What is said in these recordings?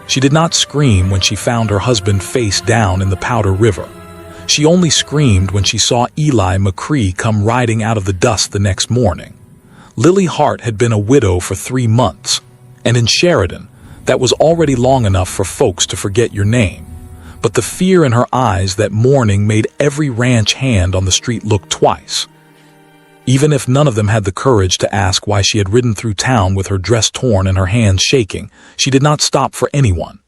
She did not scream when she found her husband face down in the Powder River. She only screamed when she saw Eli McCree come riding out of the dust the next morning. Lily Hart had been a widow for 3 months, and in Sheridan, that was already long enough for folks to forget your name. But the fear in her eyes that morning made every ranch hand on the street look twice. Even if none of them had the courage to ask why she had ridden through town with her dress torn and her hands shaking, she did not stop for anyone.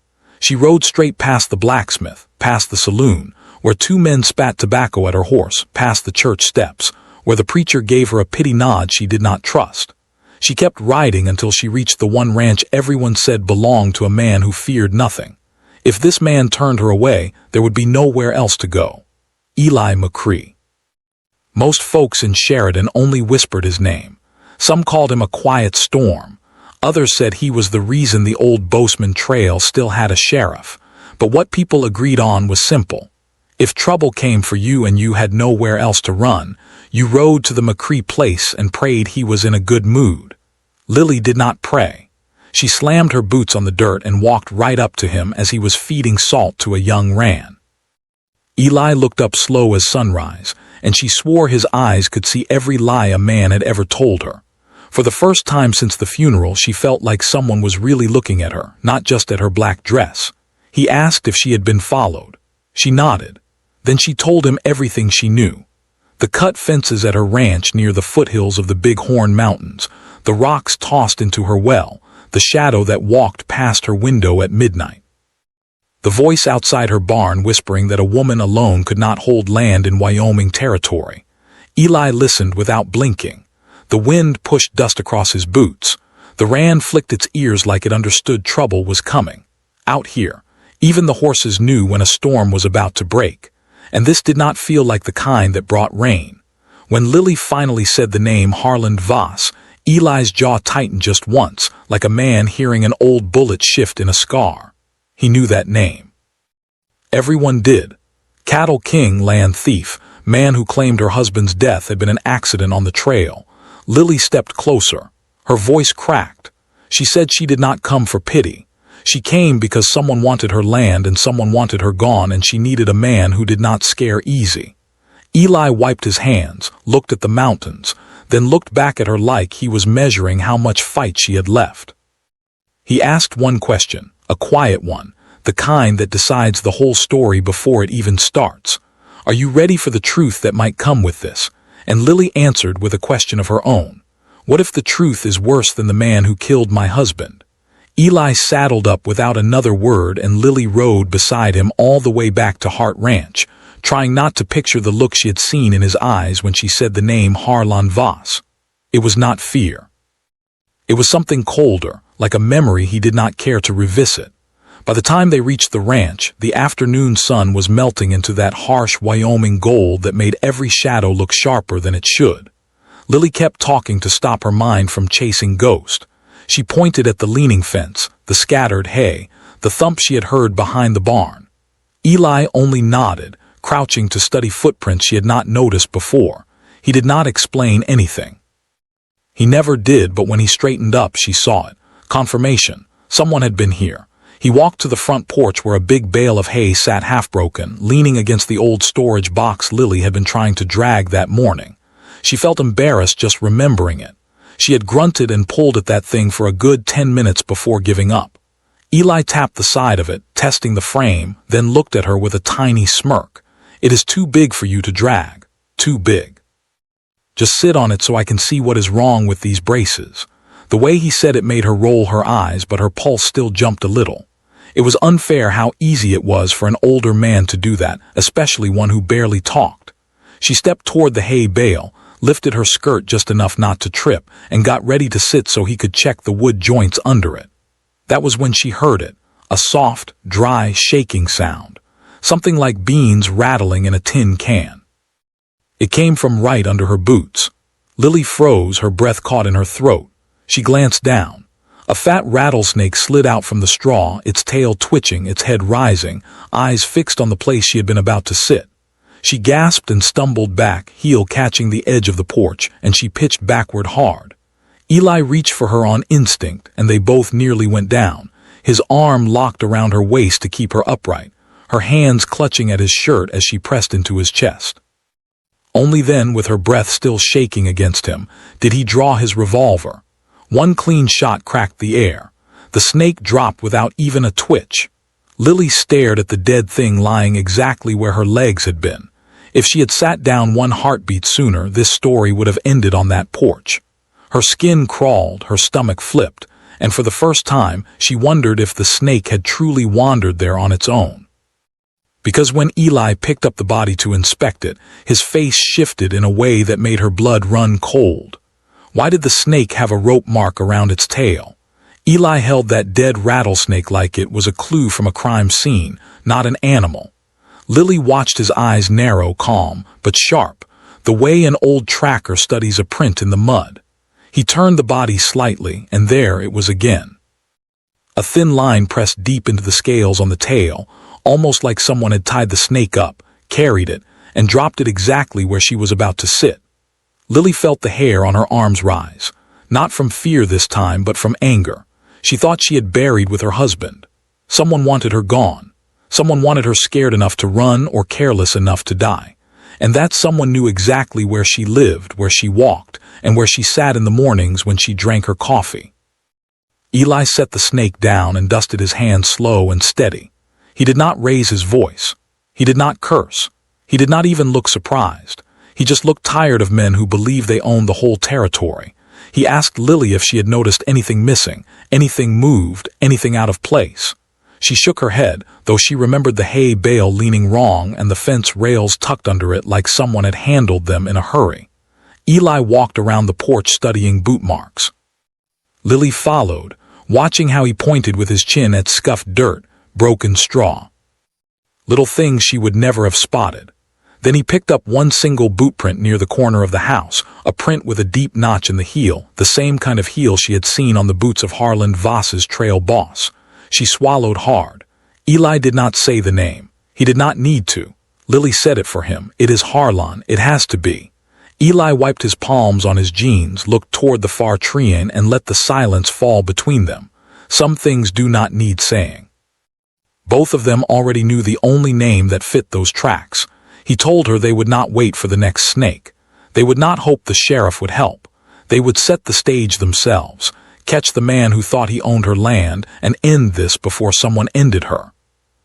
She rode straight past the blacksmith, past the saloon, where 2 men spat tobacco at her horse, past the church steps, where the preacher gave her a pity nod she did not trust. She kept riding until she reached the one ranch everyone said belonged to a man who feared nothing. If this man turned her away, there would be nowhere else to go. Eli McCree. Most folks in Sheridan only whispered his name. Some called him a quiet storm. Others said he was the reason the old Bozeman Trail still had a sheriff. But what people agreed on was simple. If trouble came for you and you had nowhere else to run, you rode to the McCree place and prayed he was in a good mood. Lily did not pray. She slammed her boots on the dirt and walked right up to him as he was feeding salt to a young ram. Eli looked up slow as sunrise, and she swore his eyes could see every lie a man had ever told her. For the first time since the funeral, she felt like someone was really looking at her, not just at her black dress. He asked if she had been followed. She nodded. Then she told him everything she knew. The cut fences at her ranch near the foothills of the Big Horn Mountains, the rocks tossed into her well, the shadow that walked past her window at midnight. The voice outside her barn whispering that a woman alone could not hold land in Wyoming territory. Eli listened without blinking. The wind pushed dust across his boots. The ram flicked its ears like it understood trouble was coming. Out here, even the horses knew when a storm was about to break. And this did not feel like the kind that brought rain. When Lily finally said the name Harland Voss, Eli's jaw tightened just once, like a man hearing an old bullet shift in a scar. He knew that name. Everyone did. Cattle king, land thief, man who claimed her husband's death had been an accident on the trail. Lily stepped closer. Her voice cracked. She said she did not come for pity. She came because someone wanted her land and someone wanted her gone, and she needed a man who did not scare easy. Eli wiped his hands, looked at the mountains, then looked back at her like he was measuring how much fight she had left. He asked one question, a quiet one, the kind that decides the whole story before it even starts. Are you ready for the truth that might come with this? And Lily answered with a question of her own. What if the truth is worse than the man who killed my husband? Eli saddled up without another word, and Lily rode beside him all the way back to Hart Ranch, trying not to picture the look she had seen in his eyes when she said the name Harland Voss. It was not fear. It was something colder, like a memory he did not care to revisit. By the time they reached the ranch, the afternoon sun was melting into that harsh Wyoming gold that made every shadow look sharper than it should. Lily kept talking to stop her mind from chasing ghosts. She pointed at the leaning fence, the scattered hay, the thump she had heard behind the barn. Eli only nodded, crouching to study footprints she had not noticed before. He did not explain anything. He never did, but when he straightened up, she saw it. Confirmation. Someone had been here. He walked to the front porch where a big bale of hay sat half-broken, leaning against the old storage box Lily had been trying to drag that morning. She felt embarrassed just remembering it. She had grunted and pulled at that thing for a good 10 minutes before giving up. Eli tapped the side of it, testing the frame, then looked at her with a tiny smirk. It is too big for you to drag. Too big. Just sit on it so I can see what is wrong with these braces. The way he said it made her roll her eyes, but her pulse still jumped a little. It was unfair how easy it was for an older man to do that, especially one who barely talked. She stepped toward the hay bale, lifted her skirt just enough not to trip, and got ready to sit so he could check the wood joints under it. That was when she heard it, a soft, dry, shaking sound, something like beans rattling in a tin can. It came from right under her boots. Lily froze, her breath caught in her throat. She glanced down. A fat rattlesnake slid out from the straw, its tail twitching, its head rising, eyes fixed on the place she had been about to sit. She gasped and stumbled back, heel catching the edge of the porch, and she pitched backward hard. Eli reached for her on instinct, and they both nearly went down. his arm locked around her waist to keep her upright, her hands clutching at his shirt as she pressed into his chest. Only then, with her breath still shaking against him, did he draw his revolver. One clean shot cracked the air. The snake dropped without even a twitch. Lily stared at the dead thing lying exactly where her legs had been. If she had sat down one heartbeat sooner, this story would have ended on that porch. Her skin crawled, her stomach flipped, and for the first time, she wondered if the snake had truly wandered there on its own. Because when Eli picked up the body to inspect it, his face shifted in a way that made her blood run cold. Why did the snake have a rope mark around its tail? Eli held that dead rattlesnake like it was a clue from a crime scene, not an animal. Lily watched his eyes narrow, calm, but sharp, the way an old tracker studies a print in the mud. He turned the body slightly, and there it was again. A thin line pressed deep into the scales on the tail, almost like someone had tied the snake up, carried it, and dropped it exactly where she was about to sit. Lily felt the hair on her arms rise, not from fear this time, but from anger. She thought she had buried with her husband. Someone wanted her gone. Someone wanted her scared enough to run or careless enough to die. And that someone knew exactly where she lived, where she walked, and where she sat in the mornings when she drank her coffee. Eli set the snake down and dusted his hand slow and steady. He did not raise his voice. He did not curse. He did not even look surprised. He just looked tired of men who believed they owned the whole territory. He asked Lily if she had noticed anything missing, anything moved, anything out of place. She shook her head, though she remembered the hay bale leaning wrong and the fence rails tucked under it like someone had handled them in a hurry. Eli walked around the porch studying boot marks. Lily followed, watching how he pointed with his chin at scuffed dirt, broken straw. Little things she would never have spotted. Then he picked up one single boot print near the corner of the house, a print with a deep notch in the heel, the same kind of heel she had seen on the boots of Harlan Voss's trail boss. She swallowed hard. Eli did not say the name. He did not need to. Lily said it for him. It is Harlan. It has to be. Eli wiped his palms on his jeans, looked toward the far tree and let the silence fall between them. Some things do not need saying. Both of them already knew the only name that fit those tracks. He told her they would not wait for the next snake. They would not hope the sheriff would help. They would set the stage themselves, catch the man who thought he owned her land, and end this before someone ended her.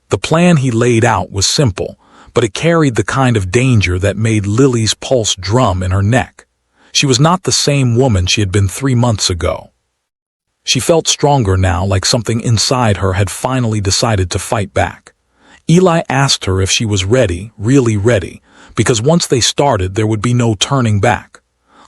The plan he laid out was simple, but it carried the kind of danger that made Lily's pulse drum in her neck. She was not the same woman she had been 3 months ago. She felt stronger now, like something inside her had finally decided to fight back. Eli asked her if she was ready, really ready, because once they started there would be no turning back.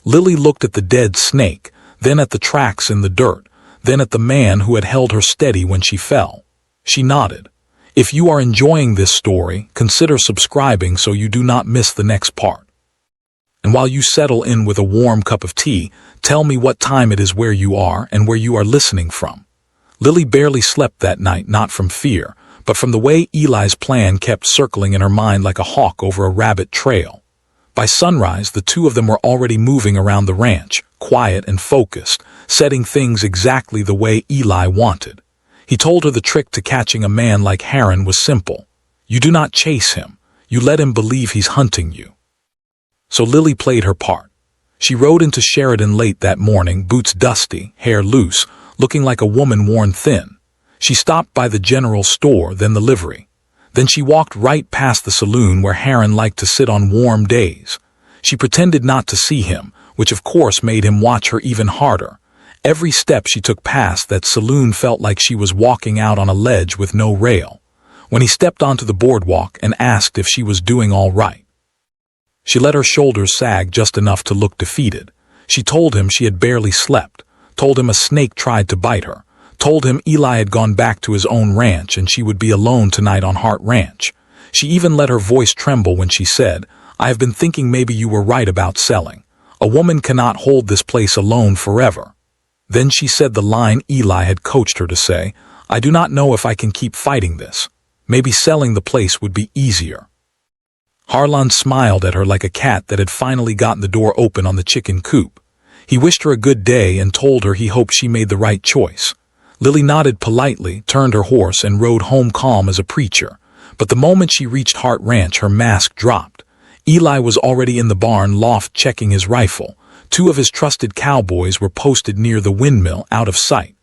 Lily looked at the dead snake, then at the tracks in the dirt, then at the man who had held her steady when she fell. She nodded. If you are enjoying this story, consider subscribing so you do not miss the next part. And while you settle in with a warm cup of tea, tell me what time it is where you are and where you are listening from. Lily barely slept that night, not from fear, but from the way Eli's plan kept circling in her mind like a hawk over a rabbit trail. By sunrise, the two of them were already moving around the ranch, quiet and focused, setting things exactly the way Eli wanted. He told her the trick to catching a man like Harron was simple. You do not chase him. You let him believe he's hunting you. So Lily played her part. She rode into Sheridan late that morning, boots dusty, hair loose, looking like a woman worn thin. She stopped by the general store, then the livery. Then she walked right past the saloon where Harron liked to sit on warm days. She pretended not to see him, which of course made him watch her even harder. Every step she took past that saloon felt like she was walking out on a ledge with no rail. When he stepped onto the boardwalk and asked if she was doing all right, she let her shoulders sag just enough to look defeated. She told him she had barely slept, told him a snake tried to bite her, told him Eli had gone back to his own ranch and she would be alone tonight on Hart Ranch. She even let her voice tremble when she said, I have been thinking maybe you were right about selling. A woman cannot hold this place alone forever. Then she said the line Eli had coached her to say, I do not know if I can keep fighting this. Maybe selling the place would be easier. Harlan smiled at her like a cat that had finally gotten the door open on the chicken coop. He wished her a good day and told her he hoped she made the right choice. Lily nodded politely, turned her horse, and rode home calm as a preacher. But the moment she reached Hart Ranch, her mask dropped. Eli was already in the barn loft checking his rifle. 2 of his trusted cowboys were posted near the windmill, out of sight.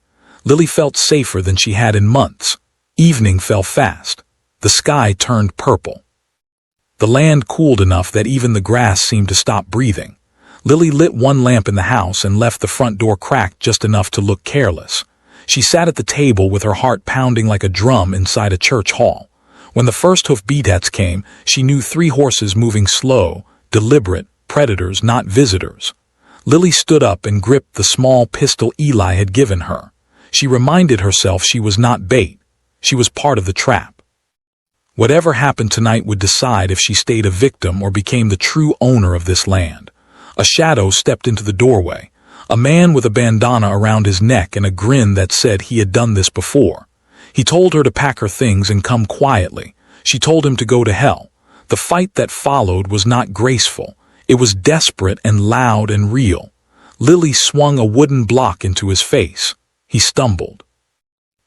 Lily felt safer than she had in months. Evening fell fast. The sky turned purple. The land cooled enough that even the grass seemed to stop breathing. Lily lit one lamp in the house and left the front door cracked just enough to look careless. She sat at the table with her heart pounding like a drum inside a church hall. When the first hoofbeats came, she knew 3 horses moving slow, deliberate, predators, not visitors. Lily stood up and gripped the small pistol Eli had given her. She reminded herself she was not bait. She was part of the trap. Whatever happened tonight would decide if she stayed a victim or became the true owner of this land. A shadow stepped into the doorway. A man with a bandana around his neck and a grin that said he had done this before. He told her to pack her things and come quietly. She told him to go to hell. The fight that followed was not graceful. It was desperate and loud and real. Lily swung a wooden block into his face. He stumbled.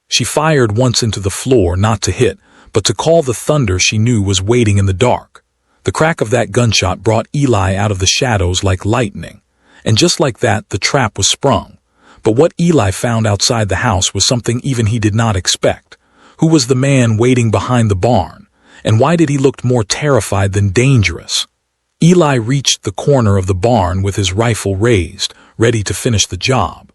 She fired once into the floor, not to hit, but to call the thunder she knew was waiting in the dark. The crack of that gunshot brought Eli out of the shadows like lightning. And just like that, the trap was sprung. But what Eli found outside the house was something even he did not expect. Who was the man waiting behind the barn? And why did he look more terrified than dangerous? Eli reached the corner of the barn with his rifle raised, ready to finish the job.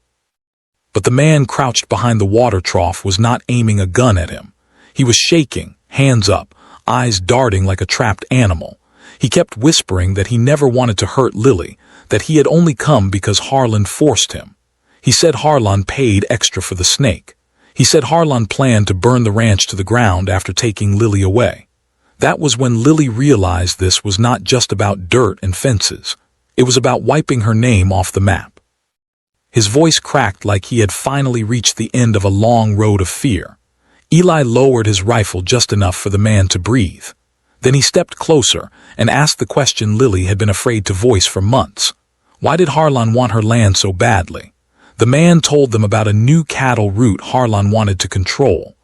But the man crouched behind the water trough was not aiming a gun at him. He was shaking, hands up, eyes darting like a trapped animal. He kept whispering that he never wanted to hurt Lily, that he had only come because Harlan forced him. He said Harlan paid extra for the snake. He said Harlan planned to burn the ranch to the ground after taking Lily away. That was when Lily realized this was not just about dirt and fences. It was about wiping her name off the map. His voice cracked like he had finally reached the end of a long road of fear. Eli lowered his rifle just enough for the man to breathe. Then he stepped closer and asked the question Lily had been afraid to voice for months. Why did Harlan want her land so badly? The man told them about a new cattle route Harlan wanted to control.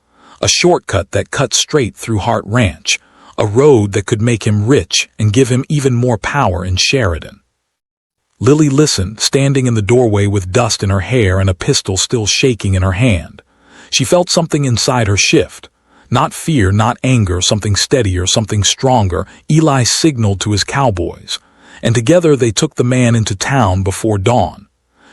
A shortcut that cut straight through Hart Ranch. A road that could make him rich and give him even more power in Sheridan. Lily listened, standing in the doorway with dust in her hair and a pistol still shaking in her hand. She felt something inside her shift. Not fear, not anger, something steadier, something stronger. Eli signaled to his cowboys, and together they took the man into town before dawn.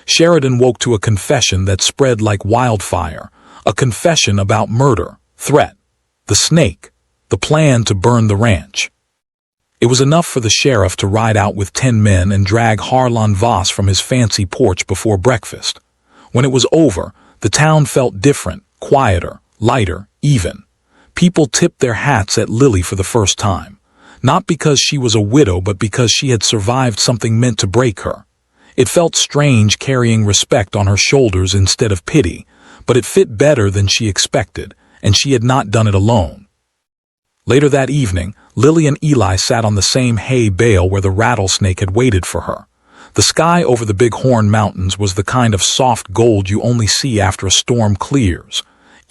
Sheridan woke to a confession that spread like wildfire, a confession about murder, threat, the snake, the plan to burn the ranch. It was enough for the sheriff to ride out with 10 men and drag Harlan Voss from his fancy porch before breakfast. When it was over, the town felt different, quieter, lighter, even. People tipped their hats at Lily for the first time. Not because she was a widow, but because she had survived something meant to break her. It felt strange carrying respect on her shoulders instead of pity, but it fit better than she expected, and she had not done it alone. Later that evening, Lily and Eli sat on the same hay bale where the rattlesnake had waited for her. The sky over the Big Horn Mountains was the kind of soft gold you only see after a storm clears.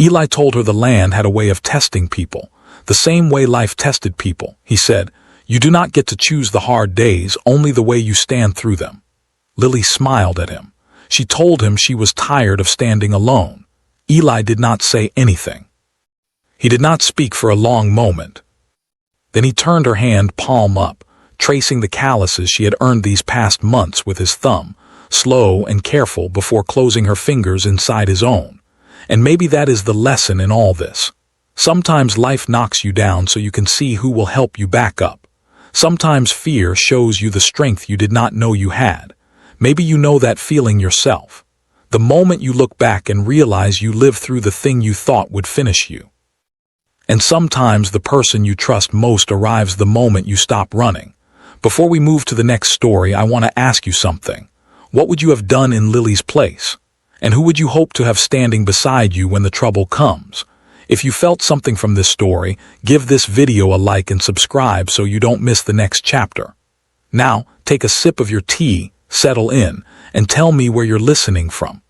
Eli told her the land had a way of testing people, the same way life tested people. He said, "You do not get to choose the hard days, only the way you stand through them." Lily smiled at him. She told him she was tired of standing alone. Eli did not say anything. He did not speak for a long moment. Then he turned her hand palm up, tracing the calluses she had earned these past months with his thumb, slow and careful before closing her fingers inside his own. And maybe that is the lesson in all this. Sometimes life knocks you down so you can see who will help you back up. Sometimes fear shows you the strength you did not know you had. Maybe you know that feeling yourself. The moment you look back and realize you lived through the thing you thought would finish you. And sometimes the person you trust most arrives the moment you stop running. Before we move to the next story, I want to ask you something. What would you have done in Lily's place? And who would you hope to have standing beside you when the trouble comes? If you felt something from this story, give this video a like and subscribe so you don't miss the next chapter. Now, take a sip of your tea, settle in, and tell me where you're listening from.